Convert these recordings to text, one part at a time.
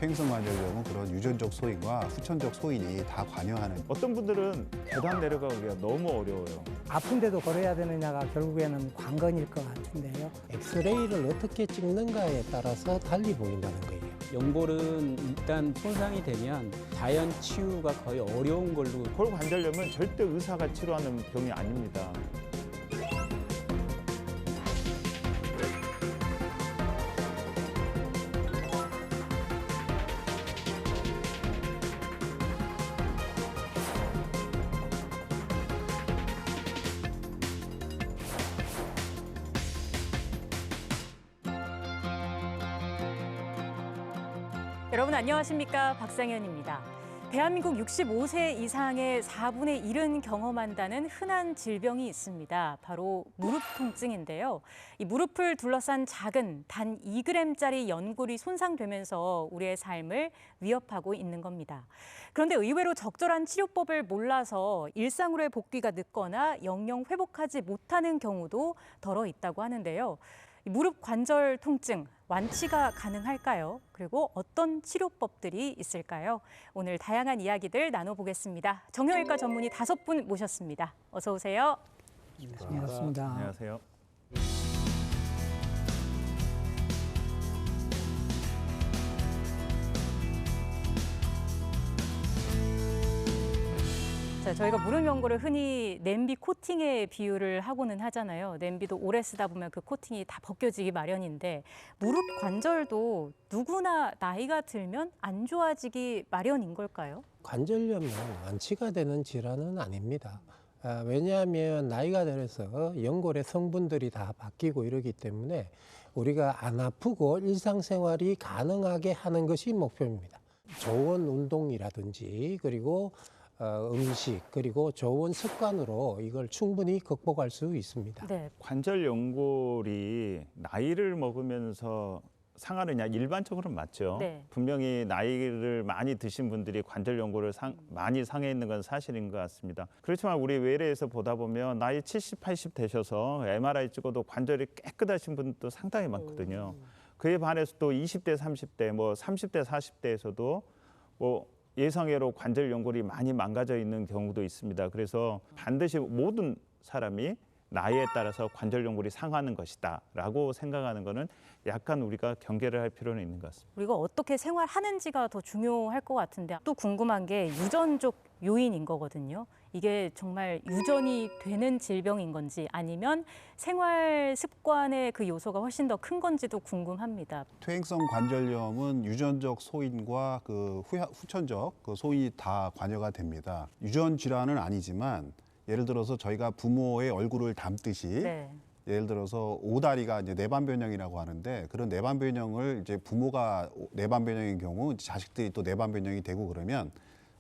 퇴행성 관절염은 그런 유전적 소인과 후천적 소인이 다 관여하는. 어떤 분들은 계단 내려가기가 너무 어려워요. 아픈데도 걸어야 되느냐가 결국에는 관건일 것 같은데요. 엑스레이를 어떻게 찍는가에 따라서 달리 보인다는 거예요. 연골은 일단 손상이 되면 자연 치유가 거의 어려운 걸로. 골관절염은 절대 의사가 치료하는 병이 아닙니다. 여러분 안녕하십니까? 박상현입니다. 대한민국 65세 이상의 4분의 1은 경험한다는 흔한 질병이 있습니다. 바로 무릎 통증인데요. 이 무릎을 둘러싼 작은 단 2g짜리 연골이 손상되면서 우리의 삶을 위협하고 있는 겁니다. 그런데 의외로 적절한 치료법을 몰라서 일상으로의 복귀가 늦거나 영영 회복하지 못하는 경우도 덜어 있다고 하는데요. 무릎 관절 통증 완치가 가능할까요? 그리고 어떤 치료법들이 있을까요? 오늘 다양한 이야기들 나눠보겠습니다. 정형외과 전문의 5분 모셨습니다. 어서 오세요. 반갑습니다. 안녕하세요. 자, 저희가 무릎 연골을 흔히 냄비 코팅에 비유를 하고는 하잖아요. 냄비도 오래 쓰다 보면 그 코팅이 다 벗겨지기 마련인데 무릎 관절도 누구나 나이가 들면 안 좋아지기 마련인 걸까요? 관절염은 완치가 되는 질환은 아닙니다. 왜냐하면 나이가 들어서 연골의 성분들이 다 바뀌고 이러기 때문에 우리가 안 아프고 일상생활이 가능하게 하는 것이 목표입니다. 좋은 운동이라든지 그리고 음식 그리고 좋은 습관으로 이걸 충분히 극복할 수 있습니다. 네. 관절 연골이 나이를 먹으면서 상하느냐 일반적으로는 맞죠. 네. 분명히 나이를 많이 드신 분들이 관절 연골을 많이 상해 있는 건 사실인 것 같습니다. 그렇지만 우리 외래에서 보다 보면 나이 70, 80 되셔서 MRI 찍어도 관절이 깨끗하신 분도 상당히 많거든요. 그에 반해서 또 20대, 30대, 뭐 30대, 40대에서도 뭐 예상외로 관절 연골이 많이 망가져 있는 경우도 있습니다. 그래서 반드시 모든 사람이 나이에 따라서 관절 연골이 상하는 것이다라고 생각하는 거는 약간 우리가 경계를 할 필요는 있는 것 같습니다. 우리가 어떻게 생활하는지가 더 중요할 것 같은데 또 궁금한 게 유전적 요인인 거거든요. 이게 정말 유전이 되는 질병인 건지 아니면 생활 습관의 그 요소가 훨씬 더 큰 건지도 궁금합니다. 퇴행성 관절염은 유전적 소인과 그 후천적 그 소인이 다 관여가 됩니다. 유전 질환은 아니지만 예를 들어서 저희가 부모의 얼굴을 닮듯이 네. 예를 들어서 오다리가 이제 내반 변형이라고 하는데 그런 내반 변형을 이제 부모가 내반 변형인 경우 자식들이 또 내반 변형이 되고 그러면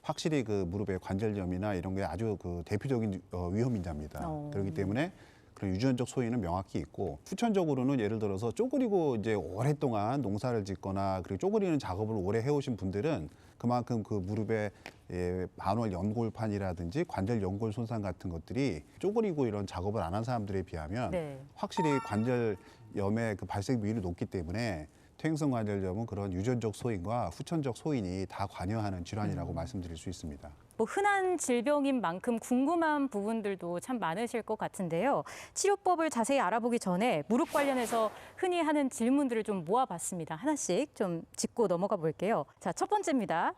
확실히 그 무릎의 관절염이나 이런 게 아주 그 대표적인 위험 인자입니다. 그렇기 때문에 그런 유전적 소인은 명확히 있고 후천적으로는 예를 들어서 쪼그리고 이제 오랫동안 농사를 짓거나 그리고 쪼그리는 작업을 오래 해오신 분들은 그만큼 그 무릎의 반월 연골판이라든지 관절 연골 손상 같은 것들이 쪼그리고 이런 작업을 안 한 사람들에 비하면 네. 확실히 관절염의 그 발생 비율이 높기 때문에 퇴행성 관절염은 그런 유전적 소인과 후천적 소인이 다 관여하는 질환이라고 말씀드릴 수 있습니다. 뭐 흔한 질병인 만큼 궁금한 부분들도 참 많으실 것 같은데요. 치료법을 자세히 알아보기 전에 무릎 관련해서 흔히 하는 질문들을 좀 모아봤습니다. 하나씩 좀 짚고 넘어가 볼게요. 자, 첫 번째입니다.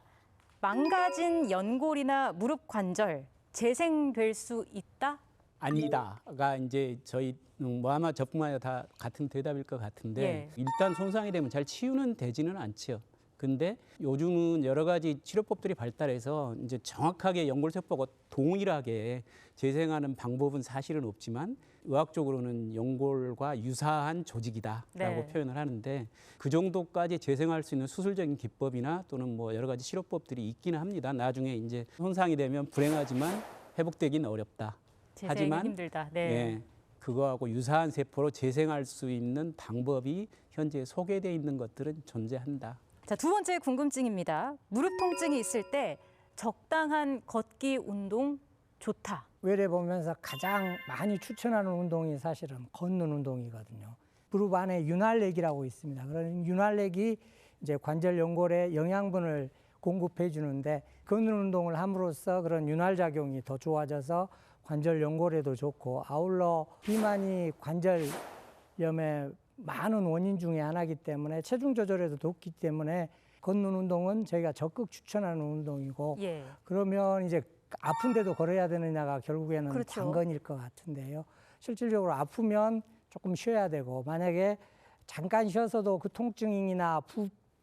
망가진 연골이나 무릎 관절 재생될 수 있다? 아니다가 이제 저희 뭐 아마 저뿐만 아니라 다 같은 대답일 것 같은데 예. 일단 손상이 되면 잘 치유는 되지는 않죠. 근데 요즘은 여러 가지 치료법들이 발달해서 이제 정확하게 연골세포가 동일하게 재생하는 방법은 사실은 없지만 의학적으로는 연골과 유사한 조직이다라고 네. 표현을 하는데 그 정도까지 재생할 수 있는 수술적인 기법이나 또는 뭐 여러 가지 치료법들이 있기는 합니다. 나중에 이제 손상이 되면 불행하지만 회복되기는 어렵다. 재생이 하지만 힘들다. 네. 예, 그거하고 유사한 세포로 재생할 수 있는 방법이 현재 소개되어 있는 것들은 존재한다. 자, 두 번째 궁금증입니다. 무릎 통증이 있을 때 적당한 걷기 운동 좋다. 외래 보면서 가장 많이 추천하는 운동이 사실은 걷는 운동이거든요. 무릎 안에 윤활렉이라고 있습니다. 그런 윤활렉이 이제 관절 연골에 영양분을 공급해 주는데 걷는 운동을 함으로써 그런 윤활 작용이 더 좋아져서 관절 연골에도 좋고 아울러 비만이 관절염의 많은 원인 중에 하나이기 때문에 체중 조절에도 좋기 때문에 걷는 운동은 저희가 적극 추천하는 운동이고 예. 그러면 이제 아픈데도 걸어야 되느냐가 결국에는 그렇죠. 관건일 것 같은데요. 실질적으로 아프면 조금 쉬어야 되고 만약에 잠깐 쉬어서도 그 통증이나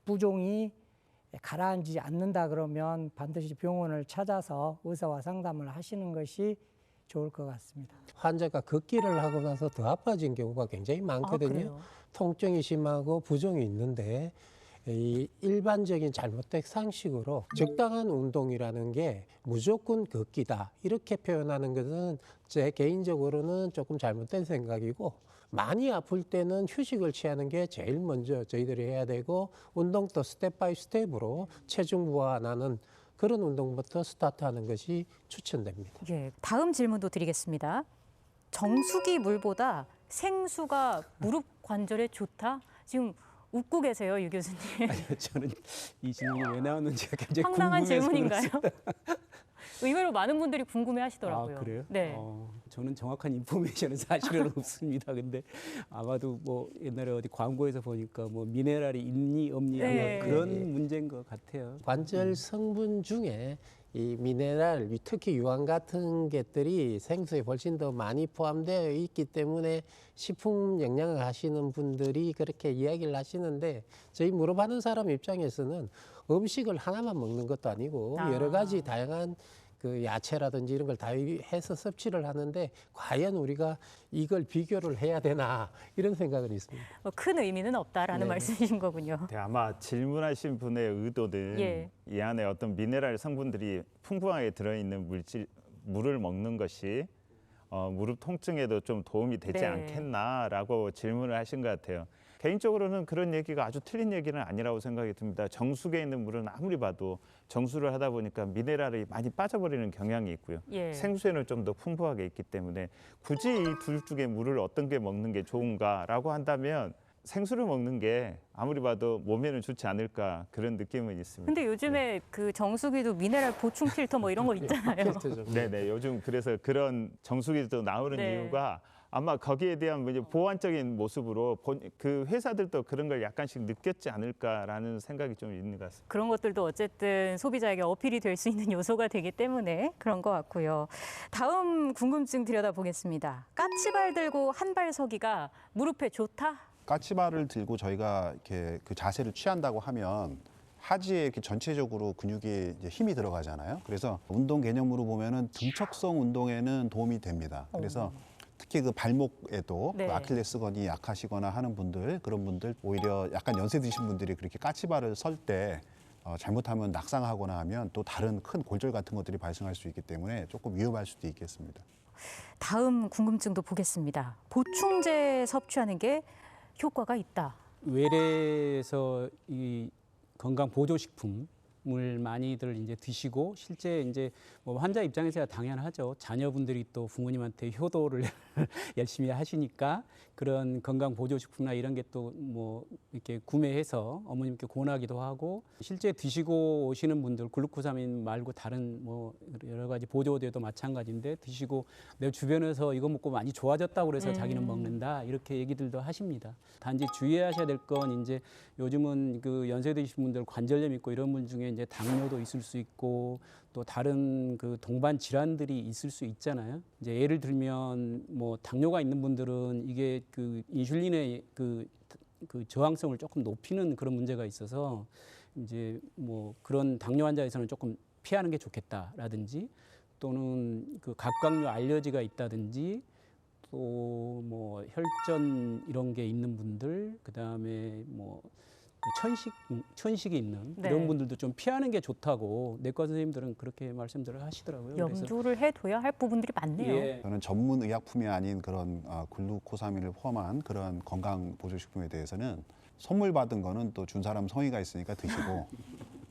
부종이 가라앉지 않는다 그러면 반드시 병원을 찾아서 의사와 상담을 하시는 것이 좋을 것 같습니다. 환자가 걷기를 하고 나서 더 아파진 경우가 굉장히 아, 많거든요. 그래요? 통증이 심하고 부종이 있는데 이 일반적인 잘못된 상식으로 적당한 운동이라는 게 무조건 걷기다 이렇게 표현하는 것은 제 개인적으로는 조금 잘못된 생각이고 많이 아플 때는 휴식을 취하는 게 제일 먼저 저희들이 해야 되고 운동도 스텝 바이 스텝으로 체중 보완하는 그런 운동부터 스타트하는 것이 추천됩니다. 예. 다음 질문도 드리겠습니다. 정수기 물보다 생수가 무릎 관절에 좋다? 지금 웃고 계세요, 유 교수님. 저는 이 질문이 왜 나왔는지가 굉장히 황당한 궁금해서 질문인가요? 그렇습니다. 의외로 많은 분들이 궁금해하시더라고요. 아, 그래요? 네. 저는 정확한 인포메이션은 사실은 없습니다. 근데 아마도 뭐 옛날에 어디 광고에서 보니까 뭐 미네랄이 있니 없니 네. 그런 문제인 것 같아요. 관절 성분 중에 이 미네랄, 특히 유황 같은 것들이 생수에 훨씬 더 많이 포함되어 있기 때문에 식품 영양을 하시는 분들이 그렇게 이야기를 하시는데 저희 물어보는 사람 입장에서는 음식을 하나만 먹는 것도 아니고 여러 가지 다양한 그 야채라든지 이런 걸 다 해서 섭취를 하는데 과연 우리가 이걸 비교를 해야 되나 이런 생각은 있습니다. 큰 의미는 없다라는 네. 말씀이신 거군요. 네, 아마 질문하신 분의 의도는 예. 이 안에 어떤 미네랄 성분들이 풍부하게 들어있는 물을 먹는 것이 무릎 통증에도 좀 도움이 되지 네. 않겠나라고 질문을 하신 것 같아요. 개인적으로는 그런 얘기가 아주 틀린 얘기는 아니라고 생각이 듭니다. 정수기에 있는 물은 아무리 봐도 정수를 하다 보니까 미네랄이 많이 빠져버리는 경향이 있고요. 예. 생수에는 좀 더 풍부하게 있기 때문에 굳이 이 둘 중에 물을 어떤 게 먹는 게 좋은가라고 한다면 생수를 먹는 게 아무리 봐도 몸에는 좋지 않을까 그런 느낌은 있습니다. 근데 요즘에 그 정수기도 미네랄 보충 필터 뭐 이런 거 있잖아요. 네네, 요즘 그래서 그런 정수기도 나오는 네. 이유가 아마 거기에 대한 이제 보완적인 모습으로 그 회사들도 그런 걸 약간씩 느꼈지 않을까라는 생각이 좀 있는 것 같습니다. 그런 것들도 어쨌든 소비자에게 어필이 될 수 있는 요소가 되기 때문에 그런 것 같고요. 다음 궁금증 들여다보겠습니다. 까치발 들고 한 발 서기가 무릎에 좋다? 까치발을 들고 저희가 이렇게 그 자세를 취한다고 하면 하지에 이렇게 전체적으로 근육에 이제 힘이 들어가잖아요. 그래서 운동 개념으로 보면은 등척성 운동에는 도움이 됩니다. 그래서 특히 그 발목에도 네. 그 아킬레스건이 약하시거나 하는 분들 그런 분들 오히려 약간 연세 드신 분들이 그렇게 까치발을 설 때 잘못하면 낙상하거나 하면 또 다른 큰 골절 같은 것들이 발생할 수 있기 때문에 조금 위험할 수도 있겠습니다. 다음 궁금증도 보겠습니다. 보충제 섭취하는 게 효과가 있다. 외래에서 이 건강 보조식품을 많이들 이제 드시고 실제 이제 뭐 환자 입장에서야 당연하죠. 자녀분들이 또 부모님한테 효도를 열심히 하시니까 그런 건강 보조식품이나 이런 게 또 뭐 이렇게 구매해서 어머님께 권하기도 하고 실제 드시고 오시는 분들 글루코사민 말고 다른 뭐 여러 가지 보조제도 마찬가지인데 드시고 내 주변에서 이거 먹고 많이 좋아졌다고 그래서 자기는 먹는다 이렇게 얘기들도 하십니다. 단지 주의하셔야 될 건 이제 요즘은 그 연세 드신 분들 관절염 있고 이런 분 중에 이제 당뇨도 있을 수 있고 또 다른 그 동반 질환들이 있을 수 있잖아요. 이제 예를 들면 뭐 당뇨가 있는 분들은 이게 그 인슐린의 그 저항성을 조금 높이는 그런 문제가 있어서 이제 뭐 그런 당뇨 환자에서는 조금 피하는 게 좋겠다라든지 또는 그 각각류 알러지가 있다든지 또 뭐 혈전 이런 게 있는 분들 그다음에 뭐 천식이 있는 네. 이런 분들도 좀 피하는 게 좋다고 내과 선생님들은 그렇게 말씀들을 하시더라고요. 염두를 해둬야 할 부분들이 많네요. 예. 저는 전문 의약품이 아닌 그런 글루코사민을 포함한 그런 건강 보조식품에 대해서는 선물 받은 거는 또 준 사람 성의가 있으니까 드시고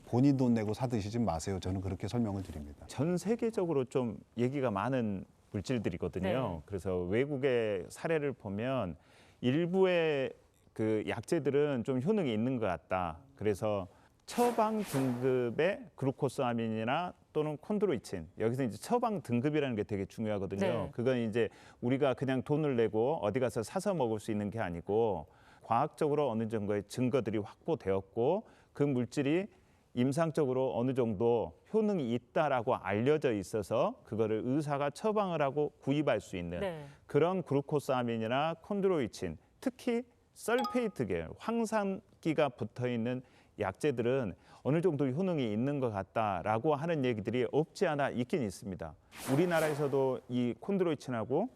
본인 돈 내고 사 드시지 마세요. 저는 그렇게 설명을 드립니다. 전 세계적으로 좀 얘기가 많은 물질들이거든요. 네. 그래서 외국의 사례를 보면 일부의 그 약제들은 좀 효능이 있는 것 같다. 그래서 처방 등급의 글루코스아민이나 또는 콘드로이친, 여기서 이제 처방 등급이라는 게 되게 중요하거든요. 네. 그건 이제 우리가 그냥 돈을 내고 어디 가서 사서 먹을 수 있는 게 아니고 과학적으로 어느 정도의 증거들이 확보되었고 그 물질이 임상적으로 어느 정도 효능이 있다라고 알려져 있어서 그거를 의사가 처방을 하고 구입할 수 있는 네. 그런 글루코스아민이나 콘드로이친, 특히 설페이트 계열, 황산기가 붙어 있는 약제들은 어느 정도 효능이 있는 것 같다라고 하는 얘기들이 없지 않아 있긴 있습니다. 우리나라에서도 이 콘드로이친하고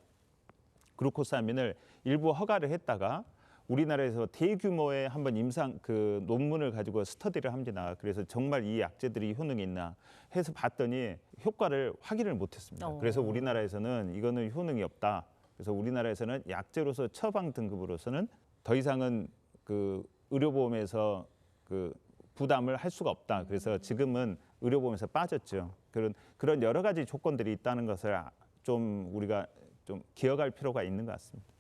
글루코스아민을 일부 허가를 했다가 우리나라에서 대규모의 한번 임상 그 논문을 가지고 스터디를 합니다. 그래서 정말 이 약제들이 효능이 있나 해서 봤더니 효과를 확인을 못했습니다. 그래서 우리나라에서는 이거는 효능이 없다. 그래서 우리나라에서는 약제로서 처방 등급으로서는 더 이상은 그 의료보험에서 그 부담을 할 수가 없다. 그래서 지금은 의료보험에서 빠졌죠. 그런 여러 가지 조건들이 있다는 것을 좀 우리가 좀 기억할 필요가 있는 것 같습니다.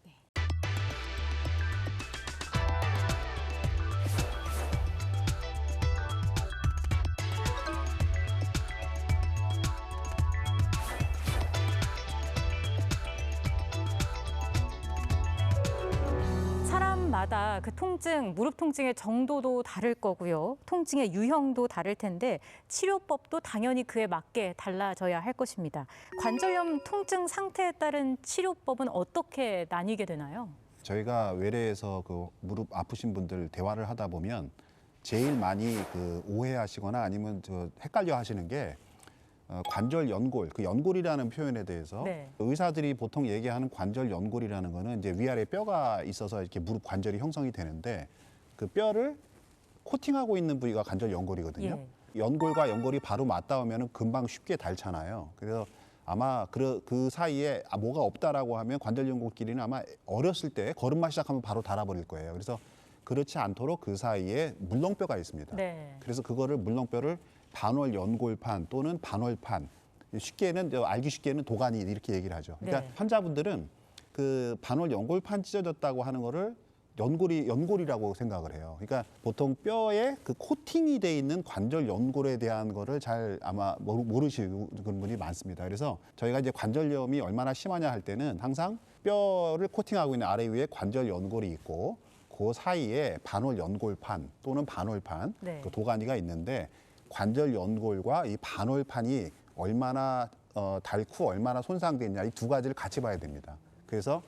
사람마다 그 통증, 무릎 통증의 정도도 다를 거고요. 통증의 유형도 다를 텐데 치료법도 당연히 그에 맞게 달라져야 할 것입니다. 관절염 통증 상태에 따른 치료법은 어떻게 나뉘게 되나요? 저희가 외래에서 그 무릎 아프신 분들 대화를 하다 보면 제일 많이 그 오해하시거나 아니면 저 헷갈려 하시는 게 관절 연골, 그 연골이라는 표현에 대해서 네. 의사들이 보통 얘기하는 관절 연골이라는 거는 이제 위아래 뼈가 있어서 이렇게 무릎 관절이 형성이 되는데 그 뼈를 코팅하고 있는 부위가 관절 연골이거든요. 연골과 연골이 바로 맞닿으면 금방 쉽게 닳잖아요. 그래서 아마 그 사이에 뭐가 없다라고 하면 관절 연골끼리는 아마 어렸을 때 걸음마 시작하면 바로 닳아버릴 거예요. 그래서 그렇지 않도록 그 사이에 물렁뼈가 있습니다. 네. 그래서 그거를 물렁뼈를 반월 연골판 또는 반월판, 쉽게는 알기 쉽게는 도가니 이렇게 얘기를 하죠. 그러니까 네. 환자분들은 그 반월 연골판 찢어졌다고 하는 거를 연골이라고 생각을 해요. 그러니까 보통 뼈에 그 코팅이 돼 있는 관절 연골에 대한 거를 잘 아마 모르시는 분이 많습니다. 그래서 저희가 이제 관절염이 얼마나 심하냐 할 때는 항상 뼈를 코팅하고 있는 아래 위에 관절 연골이 있고 그 사이에 반월 연골판 또는 반월판, 네. 그 도가니가 있는데 관절 연골과 이 반월판이 얼마나 닳고 얼마나 손상됐냐 이 두 가지를 같이 봐야 됩니다. 그래서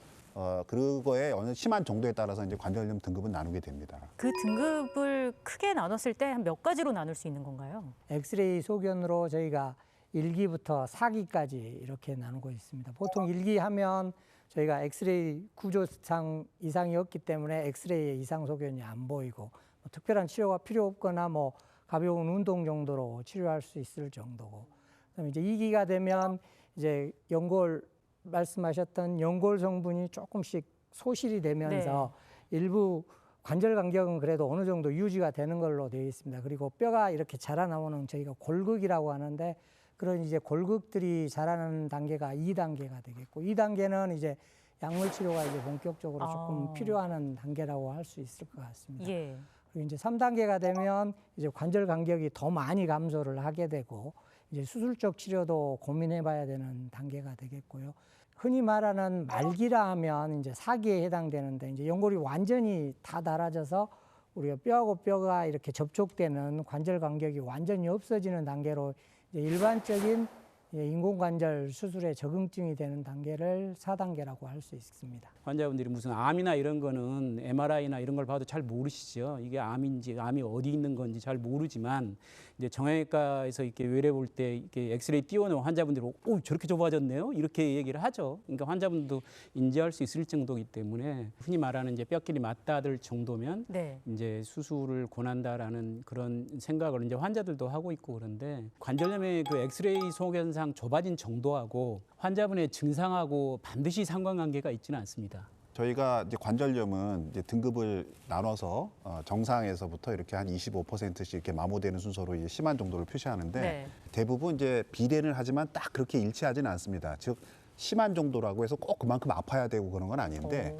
그거의 어느 심한 정도에 따라서 이제 관절염 등급은 나누게 됩니다. 그 등급을 크게 나눴을 때 한 몇 가지로 나눌 수 있는 건가요? 엑스레이 소견으로 저희가 1기부터 4기까지 이렇게 나누고 있습니다. 보통 1기 하면 저희가 엑스레이 구조상 이상이 없기 때문에 엑스레이에 이상 소견이 안 보이고 뭐 특별한 치료가 필요 없거나 뭐 가벼운 운동 정도로 치료할 수 있을 정도고, 그다음에 이제 2기가 되면 이제 연골 말씀하셨던 연골 성분이 조금씩 소실이 되면서 일부 관절 간격은 그래도 어느 정도 유지가 되는 걸로 되어 있습니다. 그리고 뼈가 이렇게 자라나오는 저희가 골극이라고 하는데 그런 이제 골극들이 자라는 단계가 2단계가 되겠고 2단계는 이제 약물 치료가 이제 본격적으로 조금 필요한 단계라고 할 수 있을 것 같습니다. 예. 그리고 이제 3단계가 되면 이제 관절 간격이 더 많이 감소를 하게 되고 이제 수술적 치료도 고민해 봐야 되는 단계가 되겠고요. 흔히 말하는 말기라 하면 이제 4기에 해당되는데 이제 연골이 완전히 다 닳아져서 우리가 뼈하고 뼈가 이렇게 접촉되는 관절 간격이 완전히 없어지는 단계로 이제 일반적인 인공관절 수술에 적응증이 되는 단계를 4단계라고 할 수 있습니다. 환자분들이 무슨 암이나 이런 거는 MRI나 이런 걸 봐도 잘 모르시죠. 이게 암인지 암이 어디 있는 건지 잘 모르지만 이제 정형외과에서 이렇게 외래 볼 때 이렇게 엑스레이 띄워놓은 환자분들이 오 저렇게 좁아졌네요 이렇게 얘기를 하죠. 그러니까 환자분도 인지할 수 있을 정도이기 때문에 흔히 말하는 이제 뼈끼리 맞닿을 정도면 이제 수술을 권한다라는 그런 생각을 이제 환자들도 하고 있고 그런데 관절염의 그 엑스레이 소견상 좁아진 정도하고 환자분의 증상하고 반드시 상관관계가 있지는 않습니다. 저희가 이제 관절염은 이제 등급을 나눠서 정상에서부터 이렇게 한 25%씩 이렇게 마모되는 순서로 이제 심한 정도를 표시하는데 대부분 이제 비례는 하지만 딱 그렇게 일치하지는 않습니다. 즉 심한 정도라고 해서 꼭 그만큼 아파야 되고 그런 건 아닌데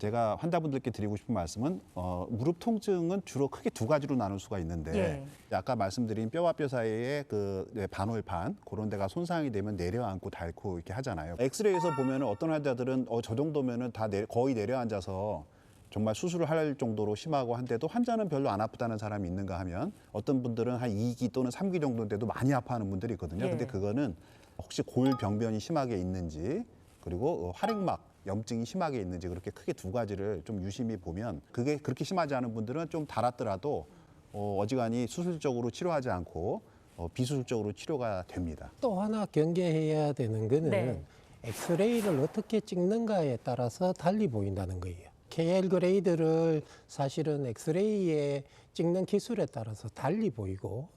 제가 환자분들께 드리고 싶은 말씀은 무릎 통증은 주로 크게 두 가지로 나눌 수가 있는데 예. 아까 말씀드린 뼈와 뼈 사이에 그 반월판 그런 데가 손상이 되면 내려앉고 닳고 이렇게 하잖아요. 엑스레이에서 보면 어떤 환자들은 저 정도면은 다 거의 내려앉아서 정말 수술을 할 정도로 심하고 한데도 환자는 별로 안 아프다는 사람이 있는가 하면 어떤 분들은 한 2기 또는 3기 정도인데도 많이 아파하는 분들이 있거든요. 예. 근데 그거는 혹시 골병변이 심하게 있는지 그리고 활액막 염증이 심하게 있는지 그렇게 크게 두 가지를 좀 유심히 보면 그게 그렇게 심하지 않은 분들은 좀 닳았더라도 어지간히 수술적으로 치료하지 않고 비수술적으로 치료가 됩니다. 또 하나 경계해야 되는 거는 네. 엑스레이를 어떻게 찍는가에 따라서 달리 보인다는 거예요. KL 그레이드를 사실은 엑스레이에 찍는 기술에 따라서 달리 보이고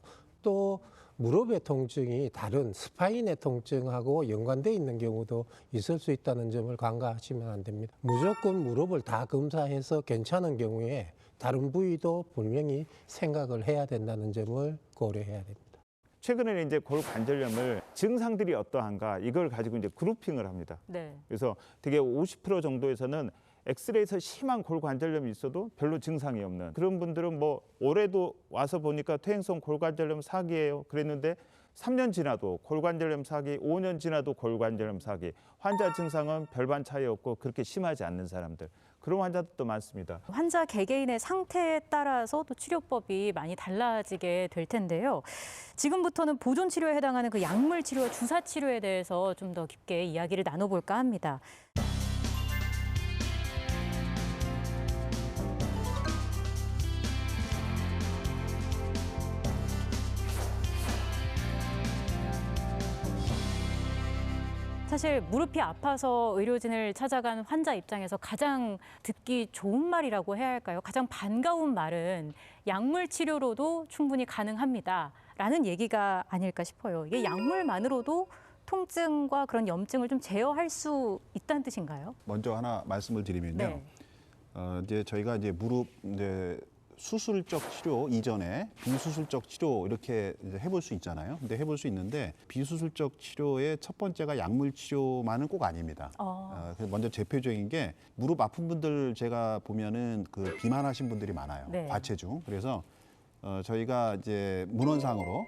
또 무릎의 통증이 다른 스파인의 통증하고 연관되어 있는 경우도 있을 수 있다는 점을 간과하시면 안 됩니다. 무조건 무릎을 다 검사해서 괜찮은 경우에 다른 부위도 분명히 생각을 해야 된다는 점을 고려해야 됩니다. 최근에는 이제 골관절염을 증상들이 어떠한가 이걸 가지고 이제 그룹핑을 합니다. 네. 그래서 되게 50% 정도에서는 엑스레이에서 심한 골관절염이 있어도 별로 증상이 없는 그런 분들은 뭐 올해도 와서 보니까 퇴행성 골관절염 4기예요. 그랬는데 3년 지나도 골관절염 4기, 5년 지나도 골관절염 4기. 환자 증상은 별반 차이 없고 그렇게 심하지 않는 사람들. 그런 환자들도 많습니다. 환자 개개인의 상태에 따라서 또 치료법이 많이 달라지게 될 텐데요. 지금부터는 보존 치료에 해당하는 그 약물 치료와 주사 치료에 대해서 좀 더 깊게 이야기를 나눠볼까 합니다. 사실 무릎이 아파서 의료진을 찾아간 환자 입장에서 가장 듣기 좋은 말이라고 해야 할까요? 가장 반가운 말은 약물 치료로도 충분히 가능합니다라는 얘기가 아닐까 싶어요. 이게 약물만으로도 통증과 그런 염증을 좀 제어할 수 있다는 뜻인가요? 먼저 하나 말씀을 드리면요. 네. 이제 저희가 이제 무릎 수술적 치료 이전에 비수술적 치료 이렇게 이제 해볼 수 있잖아요. 근데 해볼 수 있는데 비수술적 치료의 첫 번째가 약물 치료만은 꼭 아닙니다. 그래서 먼저 대표적인 게 무릎 아픈 분들 제가 보면은 그 비만하신 분들이 많아요. 네. 과체중. 그래서 저희가 이제 문헌상으로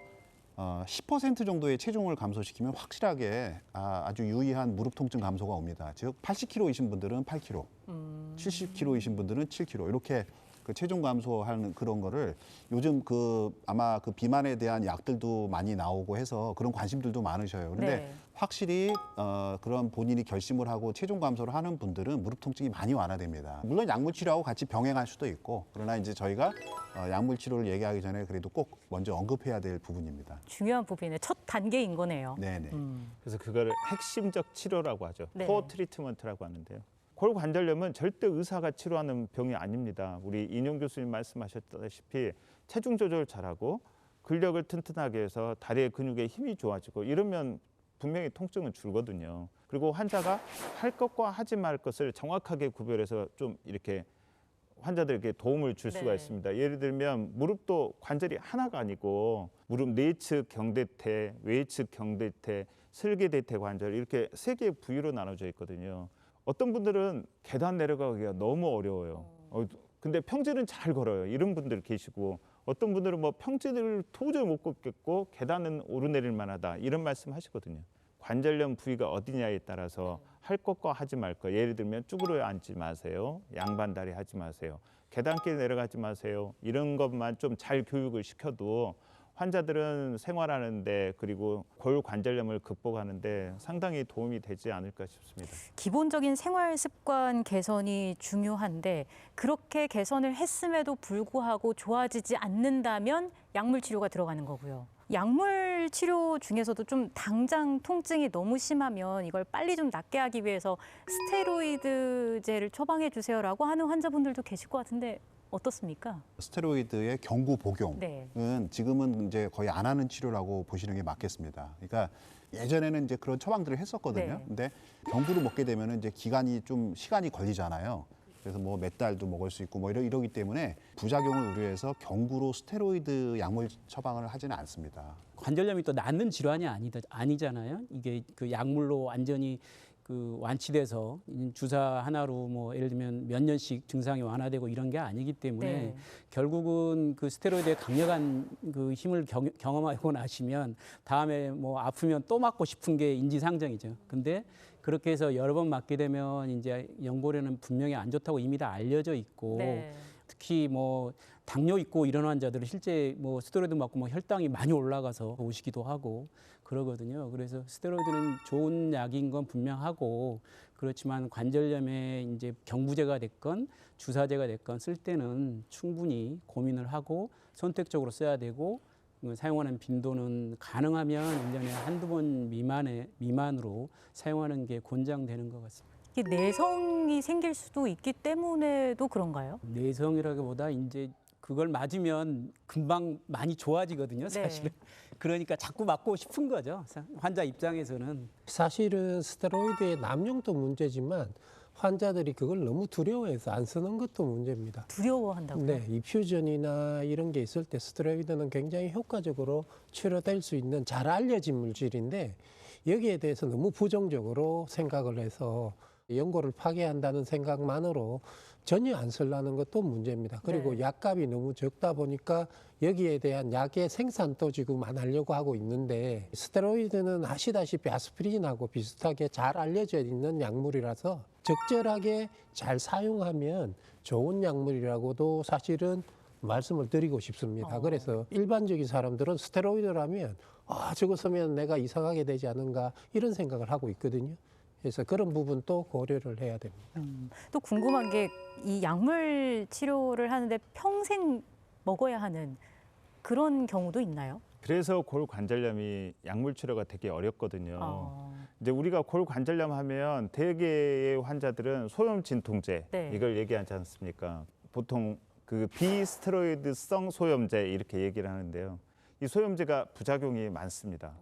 10% 정도의 체중을 감소시키면 확실하게 아주 유의한 무릎 통증 감소가 옵니다. 즉 80kg이신 분들은 8kg, 70kg이신 분들은 7kg 이렇게 그 체중 감소하는 그런 거를 요즘 아마 그 비만에 대한 약들도 많이 나오고 해서 그런 관심들도 많으셔요. 그런데 네. 확실히 그런 본인이 결심을 하고 체중 감소를 하는 분들은 무릎 통증이 많이 완화됩니다. 물론 약물 치료하고 같이 병행할 수도 있고 그러나 이제 저희가 약물 치료를 얘기하기 전에 그래도 꼭 먼저 언급해야 될 부분입니다. 중요한 부분의 첫 단계인 거네요. 네네. 그래서 그거를 핵심적 치료라고 하죠. 네. 코어 트리트먼트라고 하는데요. 골관절염은 절대 의사가 치료하는 병이 아닙니다. 우리 인용 교수님 말씀하셨다시피 체중 조절 잘하고 근력을 튼튼하게 해서 다리의 근육에 힘이 좋아지고 이러면 분명히 통증은 줄거든요. 그리고 환자가 할 것과 하지 말 것을 정확하게 구별해서 좀 이렇게 환자들에게 도움을 줄 수가 네. 있습니다. 예를 들면 무릎도 관절이 하나가 아니고 무릎 내측 경대퇴, 외측 경대퇴, 슬개대퇴 관절 이렇게 세 개의 부위로 나눠져 있거든요. 어떤 분들은 계단 내려가기가 너무 어려워요. 근데 평지는 잘 걸어요. 이런 분들 계시고 어떤 분들은 뭐 평지를 도저히 못 걷겠고 계단은 오르내릴 만하다 이런 말씀하시거든요. 관절염 부위가 어디냐에 따라서 할 것과 하지 말 것. 예를 들면 쭈그려 앉지 마세요. 양반다리 하지 마세요. 계단길 내려가지 마세요. 이런 것만 좀 잘 교육을 시켜도 환자들은 생활하는데 그리고 골관절염을 극복하는데 상당히 도움이 되지 않을까 싶습니다. 기본적인 생활 습관 개선이 중요한데 그렇게 개선을 했음에도 불구하고 좋아지지 않는다면 약물 치료가 들어가는 거고요. 약물 치료 중에서도 좀 당장 통증이 너무 심하면 이걸 빨리 좀 낫게 하기 위해서 스테로이드제를 처방해 주세요라고 하는 환자분들도 계실 것 같은데 어떻습니까? 스테로이드의 경구 복용은 네. 지금은 이제 거의 안 하는 치료라고 보시는 게 맞겠습니다. 그러니까 예전에는 이제 그런 처방들을 했었거든요. 네. 근데 경구를 먹게 되면은 이제 시간이 걸리잖아요. 그래서 뭐 몇 달도 먹을 수 있고 뭐 이러기 때문에 부작용을 우려해서 경구로 스테로이드 약물 처방을 하지는 않습니다. 관절염이 또 낫는 질환이 아니잖아요. 이게 그 약물로 완전히 그 완치돼서 주사 하나로 뭐 예를 들면 몇 년씩 증상이 완화되고 이런 게 아니기 때문에 네. 결국은 그 스테로이드의 강력한 그 힘을 경험하고 나시면 다음에 뭐 아프면 또 맞고 싶은 게 인지상정이죠. 근데 그렇게 해서 여러 번 맞게 되면 이제 연골에는 분명히 안 좋다고 이미 다 알려져 있고 네. 특히 뭐 당뇨 있고 이런 환자들은 실제 뭐 스테로이드 맞고 뭐 혈당이 많이 올라가서 오시기도 하고 그러거든요. 그래서 스테로이드는 좋은 약인 건 분명하고 그렇지만 관절염에 이제 경부제가 됐건 주사제가 됐건 쓸 때는 충분히 고민을 하고 선택적으로 써야 되고 사용하는 빈도는 가능하면 1년에 한두 번 미만으로 사용하는 게 권장되는 것 같습니다. 이게 내성이 생길 수도 있기 때문에도 그런가요? 내성이라기보다 이제 그걸 맞으면 금방 많이 좋아지거든요, 사실은. 그러니까 자꾸 맞고 싶은 거죠, 환자 입장에서는. 사실은 스테로이드의 남용도 문제지만 환자들이 그걸 너무 두려워해서 안 쓰는 것도 문제입니다. 두려워한다고요? 네, 이퓨전이나 이런 게 있을 때 스테로이드는 굉장히 효과적으로 치료될 수 있는 잘 알려진 물질인데 여기에 대해서 너무 부정적으로 생각을 해서 연골을 파괴한다는 생각만으로 전혀 안 쓰려는 것도 문제입니다. 그리고 네. 약값이 너무 적다 보니까 여기에 대한 약의 생산도 지금 안 하려고 하고 있는데 스테로이드는 아시다시피 아스피린하고 비슷하게 잘 알려져 있는 약물이라서 적절하게 잘 사용하면 좋은 약물이라고도 사실은 말씀을 드리고 싶습니다. 그래서 일반적인 사람들은 스테로이드라면 저거 쓰면 내가 이상하게 되지 않은가 이런 생각을 하고 있거든요. 그래서 그런 부분도 고려를 해야 됩니다. 또 궁금한 게 이 약물 치료를 하는데 평생 먹어야 하는 그런 경우도 있나요? 그래서 골관절염이 약물 치료가 되게 어렵거든요. 어. 이제 우리가 골관절염 하면 대개의 환자들은 소염 진통제 네. 이걸 얘기하지 않습니까? 보통 그 비스테로이드성 소염제 이렇게 얘기를 하는데요. 이 소염제가 부작용이 많습니다.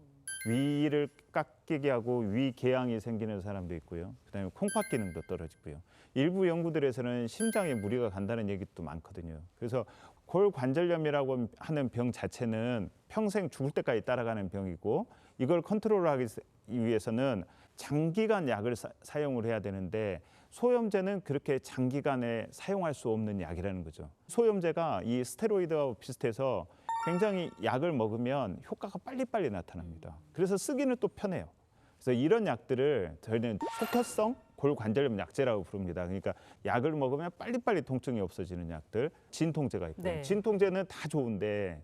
위를 깎이게 하고 위 궤양이 생기는 사람도 있고요. 그다음에 콩팥 기능도 떨어지고요. 일부 연구들에서는 심장에 무리가 간다는 얘기도 많거든요. 그래서 골관절염이라고 하는 병 자체는 평생 죽을 때까지 따라가는 병이고 이걸 컨트롤하기 위해서는 장기간 약을 사용을 해야 되는데 소염제는 그렇게 장기간에 사용할 수 없는 약이라는 거죠. 소염제가 이 스테로이드와 비슷해서 굉장히 약을 먹으면 효과가 빨리빨리 나타납니다. 그래서 쓰기는 또 편해요. 그래서 이런 약들을 저희는 속혈성 골관절염 약제라고 부릅니다. 그러니까 약을 먹으면 빨리빨리 통증이 없어지는 약들, 진통제가 있고 네. 진통제는 다 좋은데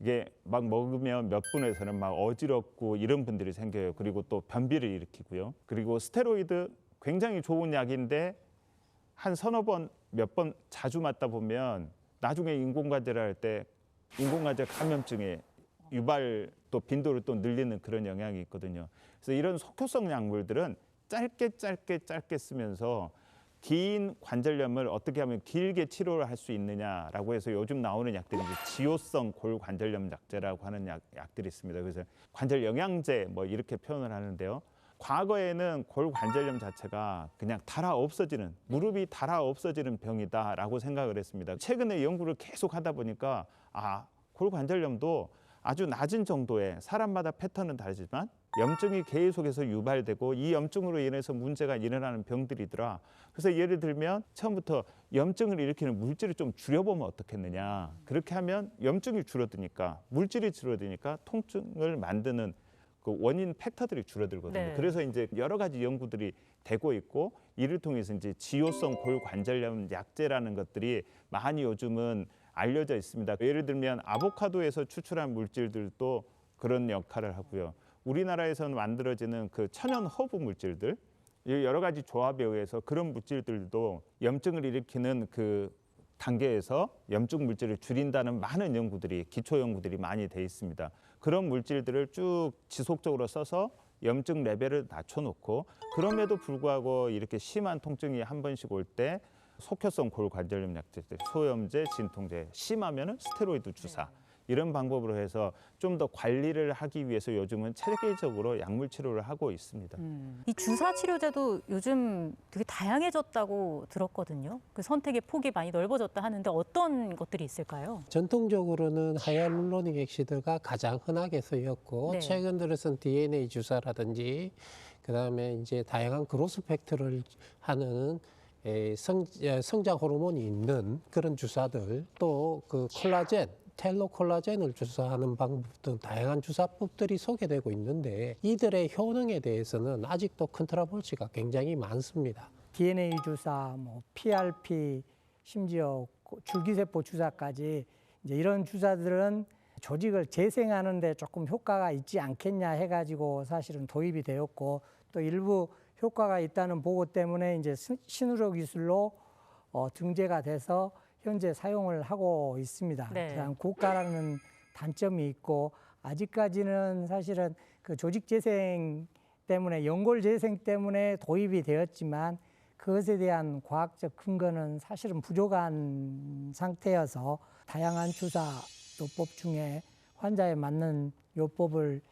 이게 막 먹으면 몇 분에서는 막 어지럽고 이런 분들이 생겨요. 그리고 또 변비를 일으키고요. 그리고 스테로이드 굉장히 좋은 약인데 한 서너 번, 몇 번 자주 맞다 보면 나중에 인공관절을 할 때 인공관절 감염증에 유발 또 빈도를 또 늘리는 그런 영향이 있거든요. 그래서 이런 속효성 약물들은 짧게 쓰면서 긴 관절염을 어떻게 하면 길게 치료를 할 수 있느냐라고 해서 요즘 나오는 약들이 이제 지효성 골관절염 약제라고 하는 약들이 있습니다. 그래서 관절 영양제 뭐 이렇게 표현을 하는데요. 과거에는 골관절염 자체가 그냥 달아 없어지는 무릎이 달아 없어지는 병이다라고 생각을 했습니다. 최근에 연구를 계속 하다 보니까 골관절염도 아주 낮은 정도의 사람마다 패턴은 다르지만 염증이 계속해서 유발되고 이 염증으로 인해서 문제가 일어나는 병들이더라. 그래서 예를 들면 처음부터 염증을 일으키는 물질을 좀 줄여보면 어떻겠느냐. 그렇게 하면 염증이 줄어드니까 물질이 줄어드니까 통증을 만드는 그 원인 팩터들이 줄어들거든요. 네. 그래서 이제 여러 가지 연구들이 되고 있고 이를 통해서 이제 지효성 골관절염 약제라는 것들이 많이 요즘은 알려져 있습니다. 예를 들면 아보카도에서 추출한 물질들도 그런 역할을 하고요. 우리나라에서는 만들어지는 그 천연 허브 물질들, 여러 가지 조합에 의해서 그런 물질들도 염증을 일으키는 그 단계에서 염증 물질을 줄인다는 많은 연구들이 기초 연구들이 많이 돼 있습니다. 그런 물질들을 쭉 지속적으로 써서 염증 레벨을 낮춰놓고 그럼에도 불구하고 이렇게 심한 통증이 한 번씩 올 때 속효성 골관절염 약제들, 소염제, 진통제, 심하면은 스테로이드 주사 이런 방법으로 해서 좀 더 관리를 하기 위해서 요즘은 체계적으로 약물 치료를 하고 있습니다. 이 주사 치료제도 요즘 되게 다양해졌다고 들었거든요. 그 선택의 폭이 많이 넓어졌다 하는데 어떤 것들이 있을까요? 전통적으로는 하이알루로닉 액시드가 가장 흔하게 쓰였고 네. 최근 들어선 DNA 주사라든지 그다음에 이제 다양한 그로스 팩터를 하는 성장 호르몬이 있는 그런 주사들, 또 그 콜라겐, 텔로 콜라겐을 주사하는 방법 등 다양한 주사법들이 소개되고 있는데 이들의 효능에 대해서는 아직도 컨트라볼시가 굉장히 많습니다. DNA 주사, PRP, 심지어 줄기세포 주사까지 이제 이런 주사들은 조직을 재생하는데 조금 효과가 있지 않겠냐 해가지고 사실은 도입이 되었고, 또 일부 효과가 있다는 보고 때문에 이제 신의료 기술로 등재가 돼서 현재 사용을 하고 있습니다. 네. 그냥 고가라는 단점이 있고, 아직까지는 사실은 그 조직 재생 때문에, 연골 재생 때문에 도입이 되었지만 그것에 대한 과학적 근거는 사실은 부족한 상태여서 다양한 주사 요법 중에 환자에 맞는 요법을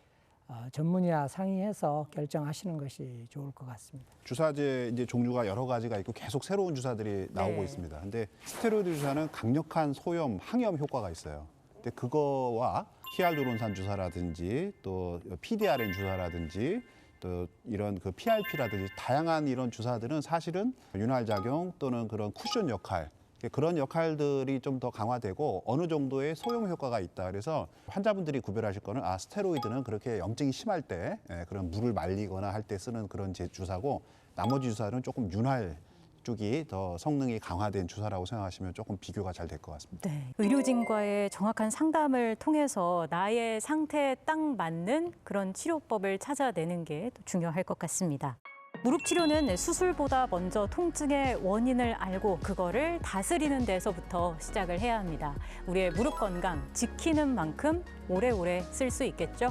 전문의와 상의해서 결정하시는 것이 좋을 것 같습니다. 주사제 이제 종류가 여러 가지가 있고 계속 새로운 주사들이 나오고 네. 있습니다. 근데 스테로이드 주사는 강력한 소염, 항염 효과가 있어요. 근데 그거와 히알루론산 주사라든지 또 PDRN 주사라든지 또 이런 그 PRP라든지 다양한 이런 주사들은 사실은 윤활작용 또는 그런 쿠션 역할, 그런 역할들이 좀 더 강화되고 어느 정도의 소용 효과가 있다. 그래서 환자분들이 구별하실 거는 스테로이드는 그렇게 염증이 심할 때 그런 물을 말리거나 할 때 쓰는 그런 주사고, 나머지 주사는 조금 윤활 쪽이 더 성능이 강화된 주사라고 생각하시면 조금 비교가 잘 될 것 같습니다. 네. 의료진과의 정확한 상담을 통해서 나의 상태에 딱 맞는 그런 치료법을 찾아내는 게 또 중요할 것 같습니다. 무릎 치료는 수술보다 먼저 통증의 원인을 알고 그거를 다스리는 데서부터 시작을 해야 합니다. 우리의 무릎 건강 지키는 만큼 오래오래 쓸 수 있겠죠.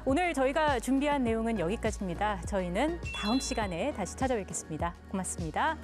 오늘 저희가 준비한 내용은 여기까지입니다. 저희는 다음 시간에 다시 찾아뵙겠습니다. 고맙습니다.